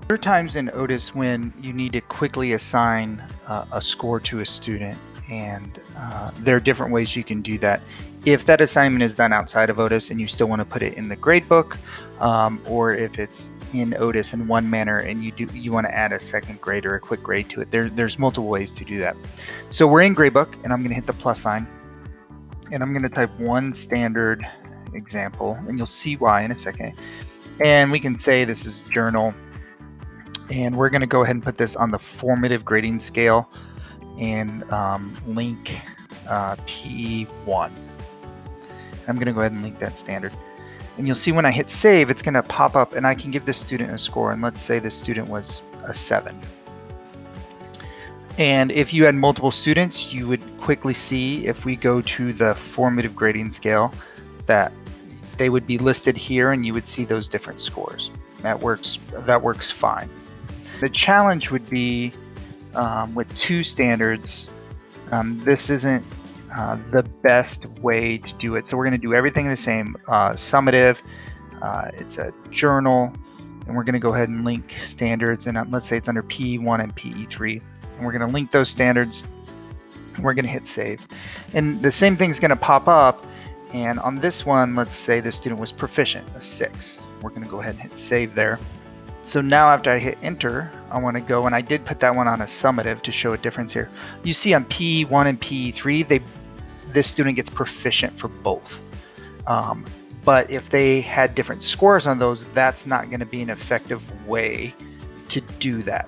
There are times in Otus when you need to quickly assign a score to a student, and there are different ways you can do that. If that assignment is done outside of Otus and you still want to put it in the gradebook, or if it's in Otus in one manner and you want to add a second grade or a quick grade to it, there's multiple ways to do that. So we're in gradebook, and I'm going to hit the plus sign, and I'm going to type one standard example, and you'll see why in a second. And we can say this is journal. And we're going to go ahead and put this on the formative grading scale and link PE1. I'm going to go ahead and link that standard. And you'll see when I hit save, it's going to pop up and I can give this student a score. And let's say the student was a 7. And if you had multiple students, you would quickly see if we go to the formative grading scale that they would be listed here and you would see those different scores. That works fine. The challenge would be with two standards, this isn't the best way to do it. So we're going to do everything the same. Summative, it's a journal, and we're going to go ahead and link standards. And let's say it's under PE1 and PE3. And we're going to link those standards. And we're going to hit save. And the same thing's going to pop up. And on this one, let's say the student was proficient, a 6. We're going to go ahead and hit save there. So now after I hit enter, I want to go, and I did put that one on a summative to show a difference here. You see on PE1 and PE3, this student gets proficient for both. But if they had different scores on those, that's not going to be an effective way to do that.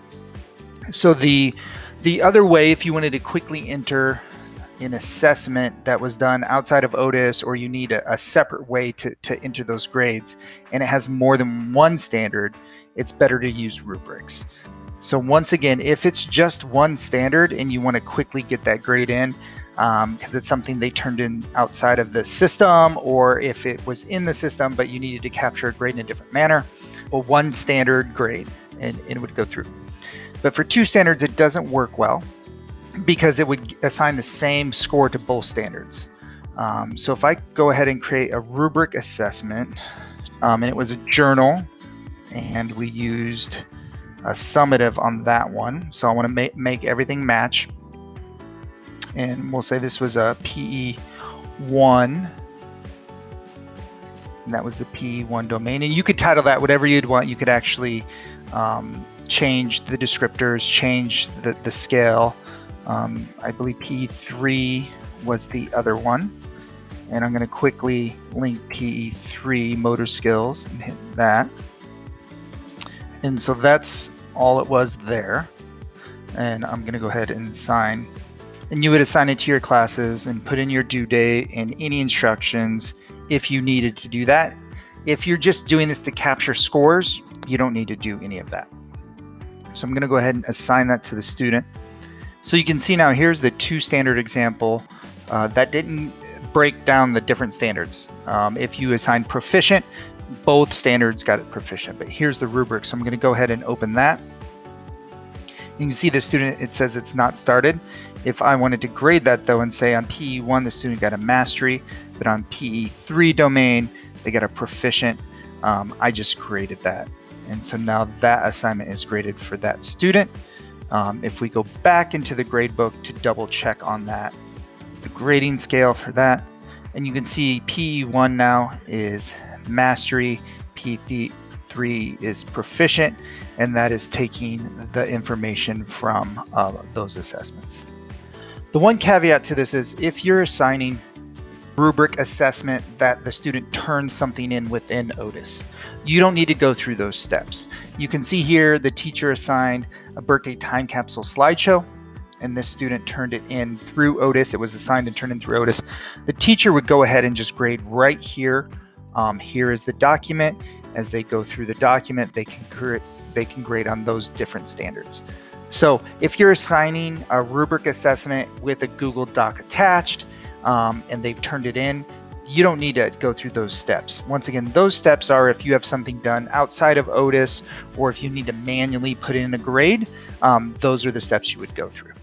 So the other way, if you wanted to quickly enter an assessment that was done outside of Otus, or you need a separate way to enter those grades, and it has more than one standard, it's better to use rubrics. So once again, if it's just one standard and you want to quickly get that grade in, because it's something they turned in outside of the system, or if it was in the system but you needed to capture a grade in a different manner, well, one standard grade and it would go through. But for two standards, it doesn't work well because it would assign the same score to both standards. So if I go ahead and create a rubric assessment, and it was a journal, and we used a summative on that one. So I want to make everything match. And we'll say this was a PE1. And that was the PE1 domain. And you could title that whatever you'd want. You could actually change the descriptors, change the scale. I believe PE3 was the other one. And I'm going to quickly link PE3 motor skills and hit that. And so that's all it was there. And I'm going to go ahead and assign. And you would assign it to your classes and put in your due date and any instructions if you needed to do that. If you're just doing this to capture scores, you don't need to do any of that. So I'm going to go ahead and assign that to the student. So you can see now here's the two standard example that didn't break down the different standards. If you assign proficient, both standards got it proficient, but here's the rubric. So I'm going to go ahead and open that. You can see the student, it says it's not started. If I wanted to grade that though and say on PE1 the student got a mastery, but on PE3 domain they got a proficient, I just created that. And so now that assignment is graded for that student. If we go back into the gradebook to double check on that, the grading scale for that, and you can see PE1 now is mastery, PE3 is proficient, and that is taking the information from those assessments. The one caveat to this is if you're assigning rubric assessment that the student turns something in within Otus, you don't need to go through those steps. You can see here the teacher assigned a birthday time capsule slideshow, and this student turned it in through Otus. It was assigned and turned in through Otus. The teacher would go ahead and just grade right here. Here is the document. As they go through the document, they can grade on those different standards. So if you're assigning a rubric assessment with a Google Doc attached, and they've turned it in, you don't need to go through those steps. Once again, those steps are if you have something done outside of Otus, or if you need to manually put in a grade, those are the steps you would go through.